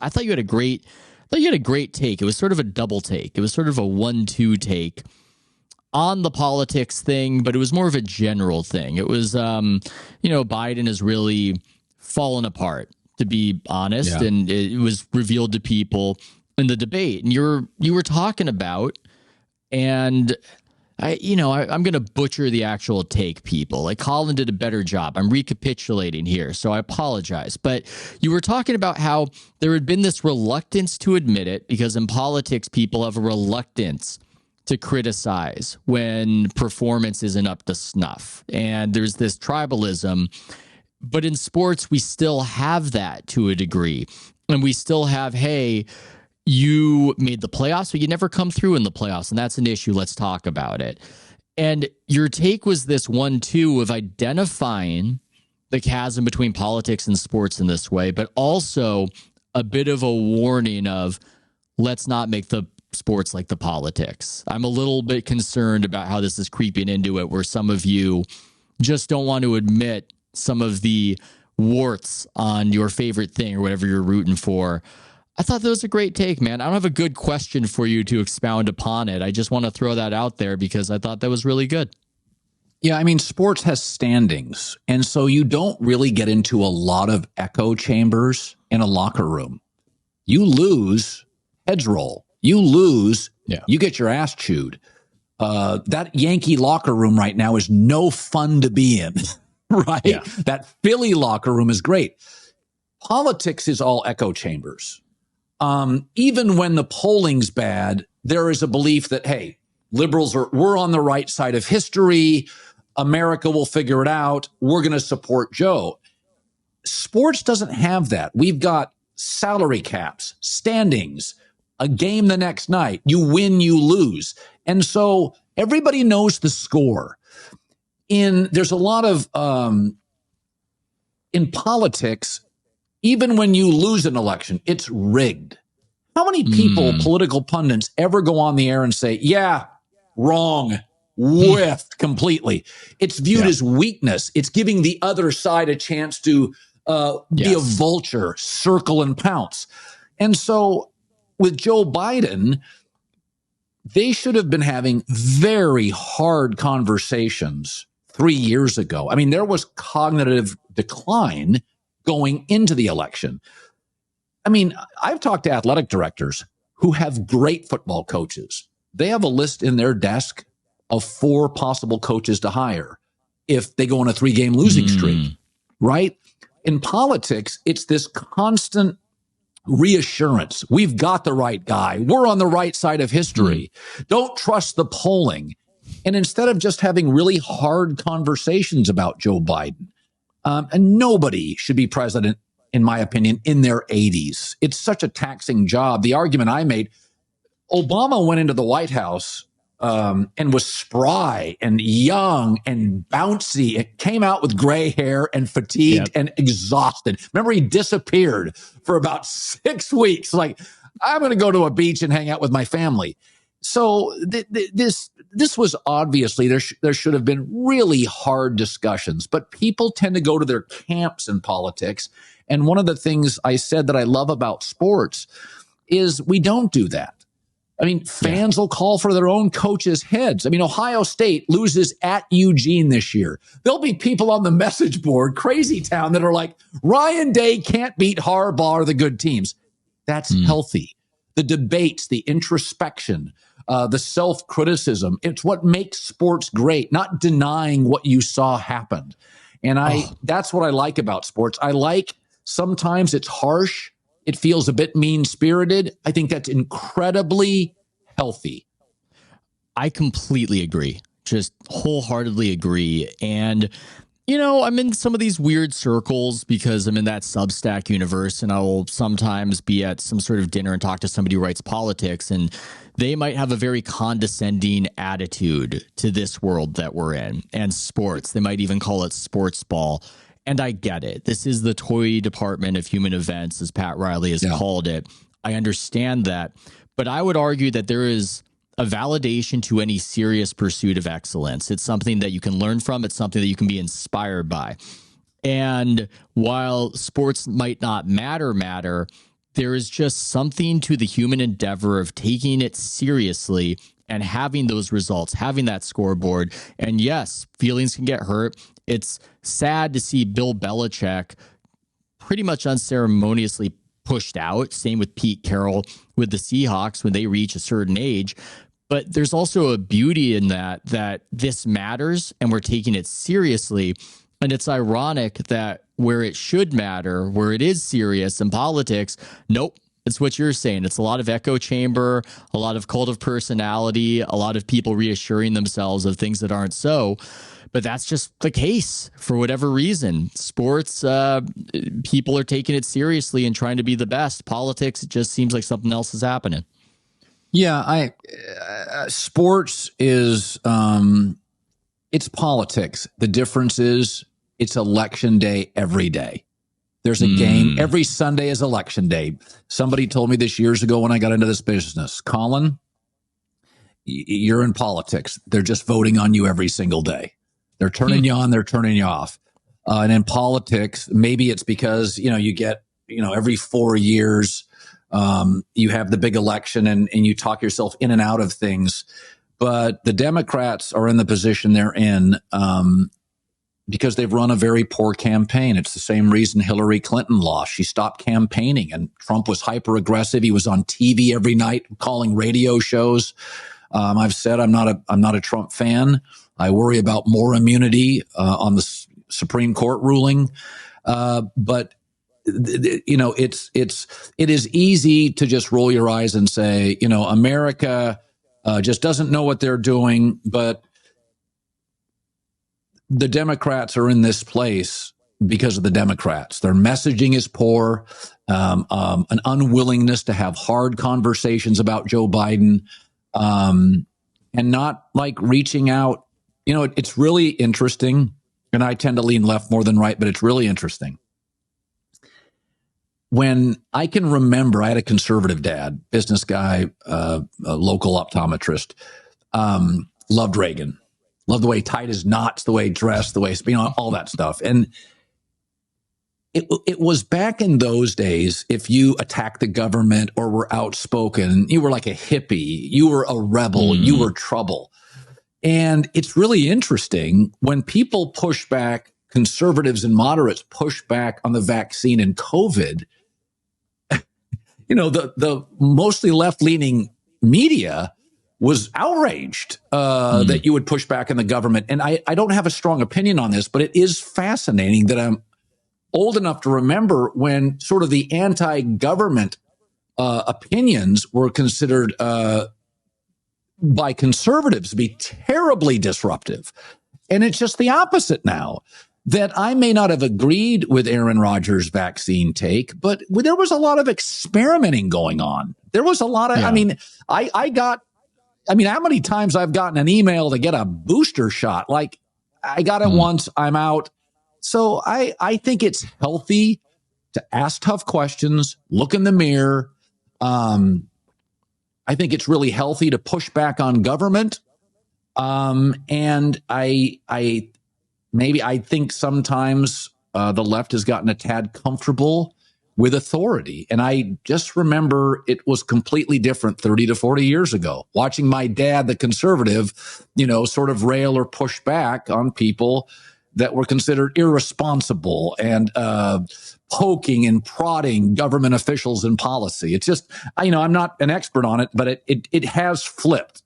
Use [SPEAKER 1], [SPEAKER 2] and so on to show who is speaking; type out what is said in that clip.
[SPEAKER 1] I thought you had a great take. It was sort of a double take. It was sort of a 1-2 take on the politics thing, but it was more of a general thing. It was, Biden has really fallen apart, to be honest, and it was revealed to people in the debate. And you were talking about, and I'm going to butcher the actual take, people. Like, Colin did a better job. I'm recapitulating here, so I apologize. But you were talking about how there had been this reluctance to admit it, because in politics, people have a reluctance to criticize when performance isn't up to snuff. And there's this tribalism. But in sports, we still have that to a degree. And we still have, hey, you made the playoffs, but you never come through in the playoffs. And that's an issue. Let's talk about it. And your take was this 1-2 of identifying the chasm between politics and sports in this way, but also a bit of a warning of, let's not make the sports like the politics. I'm a little bit concerned about how this is creeping into it, where some of you just don't want to admit some of the warts on your favorite thing or whatever you're rooting for. I thought that was a great take, man. I don't have a good question for you to expound upon it. I just want to throw that out there because I thought that was really good.
[SPEAKER 2] Yeah, I mean, sports has standings, and so you don't really get into a lot of echo chambers in a locker room. You lose, heads roll. You lose, you get your ass chewed. That Yankee locker room right now is no fun to be in, right? Yeah. That Philly locker room is great. Politics is all echo chambers. Even when the polling's bad, there is a belief that, hey, we're on the right side of history. America will figure it out. We're going to support Joe. Sports doesn't have that. We've got salary caps, standings, a game the next night. You win, you lose. And so everybody knows the score. There's a lot of, in politics, even when you lose an election, it's rigged. How many people, political pundits, ever go on the air and say, yeah, wrong, whiffed completely? It's viewed as weakness. It's giving the other side a chance to be a vulture, circle and pounce. And so with Joe Biden, they should have been having very hard conversations 3 years ago. I mean, there was cognitive decline going into the election. I mean, I've talked to athletic directors who have great football coaches. They have a list in their desk of 4 possible coaches to hire if they go on a 3-game losing streak, right? In politics, it's this constant reassurance. We've got the right guy. We're on the right side of history. Don't trust the polling. And instead of just having really hard conversations about Joe Biden, and nobody should be president, in my opinion, in their 80s. It's such a taxing job. The argument I made, Obama went into the White House and was spry and young and bouncy. It came out with gray hair and fatigued and exhausted. Remember, he disappeared for about 6 weeks. Like, I'm going to go to a beach and hang out with my family. So this was obviously, there should have been really hard discussions, but people tend to go to their camps in politics. And one of the things I said that I love about sports is we don't do that. I mean, fans will call for their own coaches' heads. I mean, Ohio State loses at Eugene this year. There'll be people on the message board, Crazy Town, that are like, Ryan Day can't beat Harbaugh or the good teams. That's healthy. The debates, the introspection, the self-criticism, it's what makes sports great, not denying what you saw happened. And that's what I like about sports. I like sometimes it's harsh. It feels a bit mean-spirited. I think that's incredibly healthy.
[SPEAKER 1] I completely agree. Just wholeheartedly agree. And, you know, I'm in some of these weird circles because I'm in that Substack universe, and I will sometimes be at some sort of dinner and talk to somebody who writes politics, and they might have a very condescending attitude to this world that we're in and sports. They might even call it sports ball. And I get it. This is the toy department of human events, as Pat Riley has called it. I understand that. But I would argue that there is a validation to any serious pursuit of excellence. It's something that you can learn from. It's something that you can be inspired by. And while sports might not matter, there is just something to the human endeavor of taking it seriously and having those results, having that scoreboard. And yes, feelings can get hurt. It's sad to see Bill Belichick pretty much unceremoniously pushed out. Same with Pete Carroll with the Seahawks when they reach a certain age. But there's also a beauty in that this matters and we're taking it seriously. And it's ironic that where it should matter, where it is serious in politics, nope, it's what you're saying. It's a lot of echo chamber, a lot of cult of personality, a lot of people reassuring themselves of things that aren't so. But that's just the case for whatever reason. Sports, people are taking it seriously and trying to be the best. Politics, it just seems like something else is happening.
[SPEAKER 2] Yeah, sports is it's politics. The difference is it's election day every day. There's a game. Every Sunday is election day. Somebody told me this years ago when I got into this business, Colin, you're in politics. They're just voting on you every single day. They're turning you on, they're turning you off. And in politics, maybe it's because, you get, every 4 years, you have the big election and you talk yourself in and out of things. But the Democrats are in the position they're in because they've run a very poor campaign. It's the same reason Hillary Clinton lost. She stopped campaigning and Trump was hyper aggressive. He was on TV every night calling radio shows. I've said I'm not a Trump fan. I worry about more immunity on the Supreme Court ruling. But it is easy to just roll your eyes and say, America just doesn't know what they're doing. But the Democrats are in this place because of the Democrats. Their messaging is poor, an unwillingness to have hard conversations about Joe Biden, and not like reaching out. It's really interesting, and I tend to lean left more than right, but it's really interesting. When I can remember, I had a conservative dad, business guy, a local optometrist, loved Reagan, loved the way he tied his knots, the way he dressed, the way, all that stuff. And it was back in those days, if you attacked the government or were outspoken, you were like a hippie, you were a rebel, you were trouble. And it's really interesting when people push back, conservatives and moderates push back on the vaccine and COVID. The mostly left-leaning media was outraged that you would push back on the government. And I don't have a strong opinion on this, but it is fascinating that I'm old enough to remember when sort of the anti-government opinions were considered by conservatives to be terribly disruptive. And it's just the opposite now. That I may not have agreed with Aaron Rodgers' vaccine take, but there was a lot of experimenting going on. There was a lot of, how many times I've gotten an email to get a booster shot? Like, I got it once, I'm out. So I think it's healthy to ask tough questions, look in the mirror. I think it's really healthy to push back on government. And I think sometimes the left has gotten a tad comfortable with authority. And I just remember it was completely different 30 to 40 years ago, watching my dad, the conservative, sort of rail or push back on people that were considered irresponsible and poking and prodding government officials and policy. It's just, I'm not an expert on it, but it has flipped.